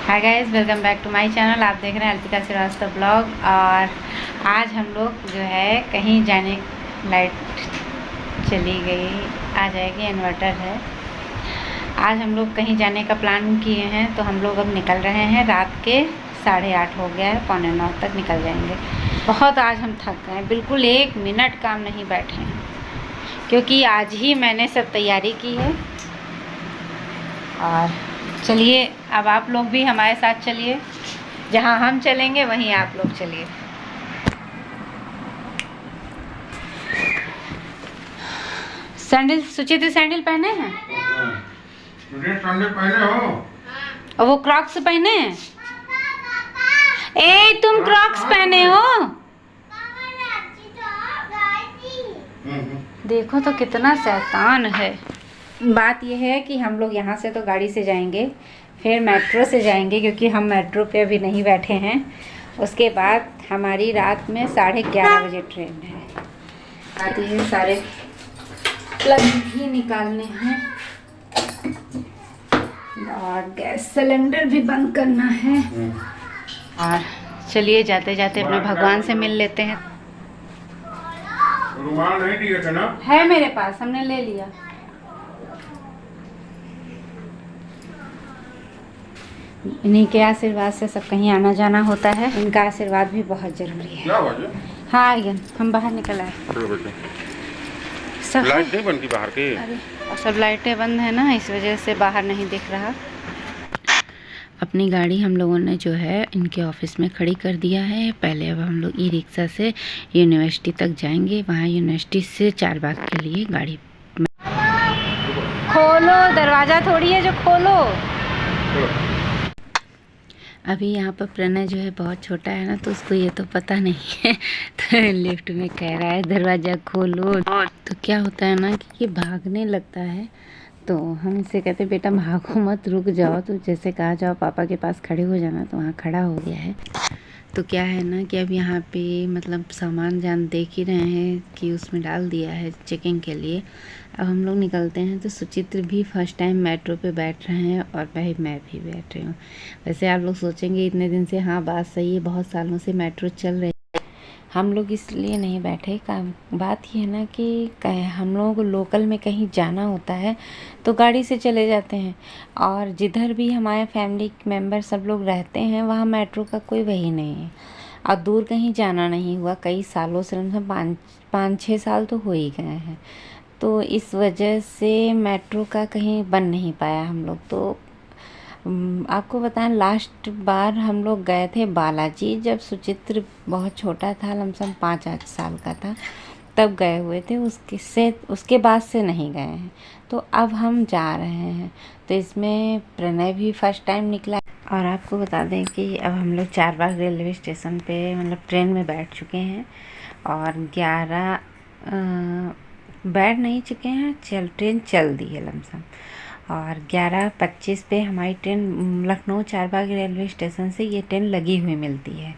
Hi guys, welcome back to my channel. आप देख रहे हैं अल्पिका श्रीवास्तव ब्लॉग। और आज हम लोग जो है कहीं जाने, लाइट चली गई, आ जाएगी, इन्वर्टर है। आज हम लोग कहीं जाने का प्लान किए हैं, तो हम लोग अब निकल रहे हैं। रात के 8:30 हो गया है, 8:45 तक निकल जाएंगे। बहुत आज हम थक गए, बिल्कुल 1 मिनट काम नहीं बैठे हैं, क्योंकि आज ही मैंने सब तैयारी की है। और चलिए, अब आप लोग भी हमारे साथ चलिए, जहाँ हम चलेंगे वहीं आप लोग चलिए। सैंडल, सुचित सैंडल पहने हैं? सैंडल पहने हो? और वो क्रॉक्स पहने हैं? ए, तुम क्रॉक्स पहने हो? देखो तो कितना शैतान है। बात यह है कि हम लोग यहाँ से तो गाड़ी से जाएंगे, फिर मेट्रो से जाएंगे, क्योंकि हम मेट्रो पे अभी नहीं बैठे हैं। उसके बाद हमारी रात में 11:30 बजे ट्रेन है। बात यह है, सारे प्लग भी निकालने हैं और गैस सिलेंडर भी बंद करना है। और चलिए, जाते जाते अपने भगवान से मिल लेते हैं। रुमाल नहीं दिए थे ना? है मेरे पास, हमने ले लिया। इन्हीं के आशीर्वाद से सब कहीं आना जाना होता है। इनका आशीर्वाद भी बहुत जरूरी है। क्या बात है? हाँ आर्यन, हम बाहर निकल आए। सब लाइट नहीं बंद की बाहर की? अरे, और सब लाइटें बंद है ना, इस वजह से बाहर नहीं दिख रहा। अपनी गाड़ी हम लोगों ने जो है इनके ऑफिस में खड़ी कर दिया है। पहले अब हम लोग ई-रिक्शा से यूनिवर्सिटी तक जाएंगे। वहाँ यूनिवर्सिटी से चारबाग के लिए गाड़ी। खोलो दरवाज़ा, थोड़ी है जो खोलो। अभी यहाँ पर प्रणय जो है बहुत छोटा है ना, तो उसको ये तो पता नहीं है। तो लिफ्ट में कह रहा है दरवाज़ा खोलो। तो क्या होता है ना कि ये भागने लगता है, तो हम इसे कहते बेटा भागो मत, रुक जाओ। तो जैसे कहा जाओ पापा के पास खड़े हो जाना, तो वहाँ खड़ा हो गया है। तो क्या है ना कि अब यहाँ पे मतलब सामान जान देख ही रहे हैं कि उसमें डाल दिया है चेकिंग के लिए। अब हम लोग निकलते हैं। तो सुचित्र भी फर्स्ट टाइम मेट्रो पे बैठ रहे हैं और भाई मैं भी बैठ रही हूँ। वैसे आप लोग सोचेंगे इतने दिन से, हाँ बात सही है, बहुत सालों से मेट्रो चल रही है। हम लोग इसलिए नहीं बैठे, बात ये है ना कि हम लोगों को लोकल में कहीं जाना होता है तो गाड़ी से चले जाते हैं। और जिधर भी हमारे फैमिली मेम्बर सब लोग रहते हैं, वहाँ मेट्रो का कोई वही नहीं है। और दूर कहीं जाना नहीं हुआ कई सालों से, मतलब 5-6 साल तो हो ही गए हैं। तो इस वजह से मेट्रो का कहीं बन नहीं पाया हम लोग। तो आपको बताएं, लास्ट बार हम लोग गए थे बालाजी, जब सुचित्र बहुत छोटा था, लमसम 5-8 साल का था, तब गए हुए थे। उसके बाद से नहीं गए हैं। तो अब हम जा रहे हैं, तो इसमें प्रणय भी फर्स्ट टाइम निकला। और आपको बता दें कि अब हम लोग चारबाग रेलवे स्टेशन पे मतलब ट्रेन में बैठ चुके हैं। और 11 बैठ नहीं चुके हैं, ट्रेन चल दी है लमसम। और 11:25 पे हमारी train Lucknow Charbagh railway station से ये ट्रेन लगी हुई मिलती है।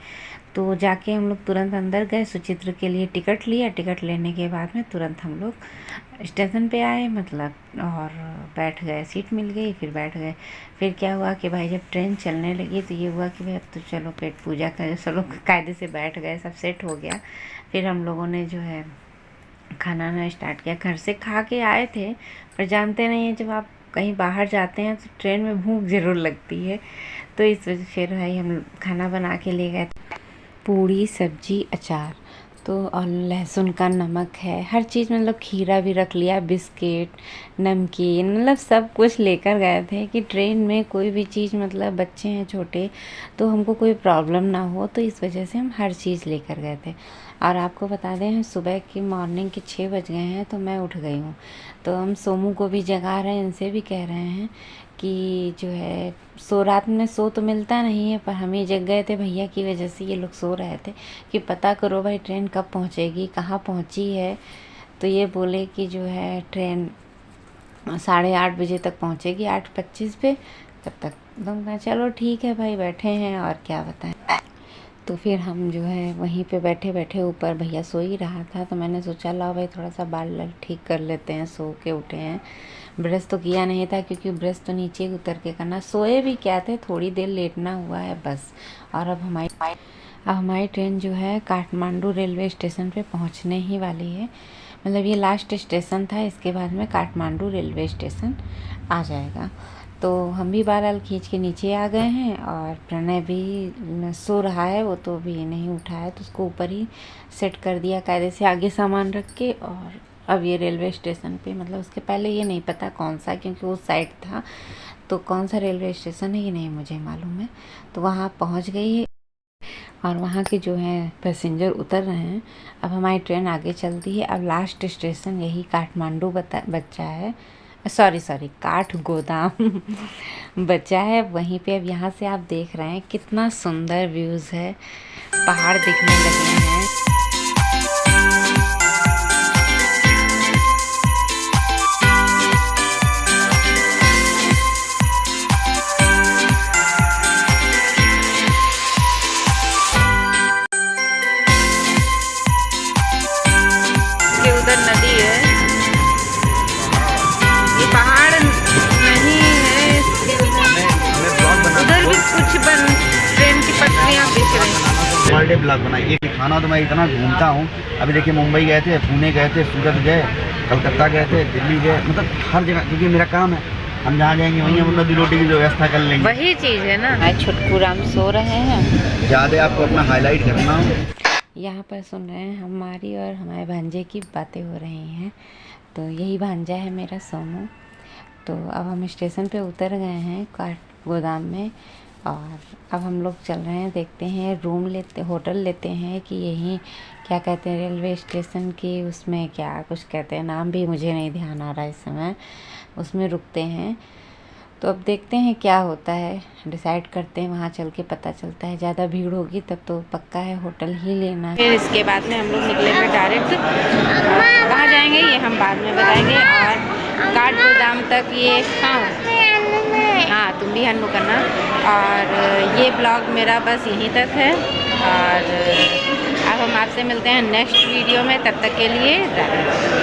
तो जाके हम लोग तुरंत अंदर गए, सुचित्र के लिए टिकट लिया। टिकट लेने के बाद में तुरंत हम लोग स्टेशन पे आए, मतलब, और बैठ गए, सीट मिल गई, फिर बैठ गए। फिर क्या हुआ कि भाई जब ट्रेन चलने लगी तो ये हुआ कि भाई अब तो चलो पेट पूजा करें। सब लोग कायदे से बैठ गए, सब सेट हो गया। फिर हम लोगों ने जो है खाना ना स्टार्ट किया। घर से खा के आए थे, पर जानते नहीं हैं जब आप कहीं बाहर जाते हैं तो ट्रेन में भूख ज़रूर लगती है। तो इस वजह फिर भाई हम खाना बना के ले गए, पूड़ी सब्जी अचार, तो और लहसुन का नमक है, हर चीज़, मतलब खीरा भी रख लिया, बिस्किट, नमकीन, मतलब सब कुछ लेकर गए थे कि ट्रेन में कोई भी चीज़, मतलब बच्चे हैं छोटे तो हमको कोई प्रॉब्लम ना हो। तो इस वजह से हम हर चीज़ लेकर गए थे। और आपको बता दें, हम सुबह की मॉर्निंग के 6 बज गए हैं, तो मैं उठ गई हूँ। तो हम सोमू को भी जगा रहे हैं, इनसे भी कह रहे हैं कि जो है रात में सो तो मिलता नहीं है, पर हम ही जग गए थे भैया की वजह से। ये लोग सो रहे थे कि पता करो भाई ट्रेन कब पहुंचेगी, कहाँ पहुंची है। तो ये बोले कि जो है ट्रेन 8:30 बजे तक पहुंचेगी, 8:25 पे। तब तक तुम कहा चलो ठीक है भाई, बैठे हैं और क्या बताएं। तो फिर हम जो है वहीं पे बैठे बैठे, ऊपर भैया सो ही रहा था तो मैंने सोचा लाओ भाई थोड़ा सा बाल ठीक कर लेते हैं, सो के उठे हैं। ब्रश तो किया नहीं था क्योंकि ब्रश तो नीचे उतर के करना, सोए भी क्या थे, थोड़ी देर लेटना हुआ है बस। और अब हमारी ट्रेन जो है काठमांडू रेलवे स्टेशन पे पहुंचने ही वाली है। मतलब ये लास्ट स्टेशन था, इसके बाद में काठमांडू रेलवे स्टेशन आ जाएगा। तो हम भी बाल खींच के नीचे आ गए हैं और प्रणय भी सो रहा है, वो तो अभी नहीं उठा है, तो उसको ऊपर ही सेट कर दिया कायदे से आगे सामान रख के। और अब ये रेलवे स्टेशन पे, मतलब उसके पहले ये नहीं पता कौन सा, क्योंकि वो साइड था, तो कौन सा रेलवे स्टेशन है ये नहीं मुझे मालूम है। तो वहाँ पहुँच गई है और वहाँ के जो है पैसेंजर उतर रहे हैं। अब हमारी ट्रेन आगे चलती है। अब लास्ट स्टेशन यही काठमांडू बच्चा है, सॉरी काठगोदाम बचा है। वहीं पे अब यहाँ से आप देख रहे हैं कितना सुंदर व्यूज़ है, पहाड़ दिखने लगे हैं। उधर नदी है, ये पहाड़ नहीं है, उधर भी कुछ ट्रेन की पटरियां दिख रही हैं। बर्थडे ब्लॉग बनाई, ये खाना तो मैं इतना घूमता हूँ। अभी देखिए मुंबई गए थे, पुणे गए थे, सूरत गए, कलकत्ता गए थे, दिल्ली गए, मतलब हर जगह, क्योंकि मेरा काम है, हम जहाँ जाएंगे वहीं हम नदी रोटी की व्यवस्था कर लेंगे। वही चीज़ है ना। छुटकू राम सो रहे हैं, ज़्यादा आपको अपना हाईलाइट करना हो। यहाँ पर सुन रहे हैं हमारी और हमारे भांजे की बातें हो रही हैं। तो यही भांजा है मेरा सोनू। तो अब हम स्टेशन पे उतर गए हैं काठगोदाम में, और अब हम लोग चल रहे हैं, देखते हैं रूम लेते, होटल लेते हैं कि यहीं क्या कहते हैं रेलवे स्टेशन की, उसमें क्या कुछ कहते हैं, नाम भी मुझे नहीं ध्यान आ रहा इस समय, उसमें रुकते हैं। तो अब देखते हैं क्या होता है, डिसाइड करते हैं, वहाँ चल के पता चलता है। ज़्यादा भीड़ होगी तब तो पक्का है होटल ही लेना है। फिर इसके बाद में हम लोग निकलेंगे डायरेक्ट, कहाँ जाएंगे ये हम बाद में बताएंगे। और काठगोदाम तक ये, हाँ तुम भी हन्नू करना। और ये ब्लॉग मेरा बस यहीं तक है, और अब हम आपसे मिलते हैं नेक्स्ट वीडियो में, तब तक के लिए राधे।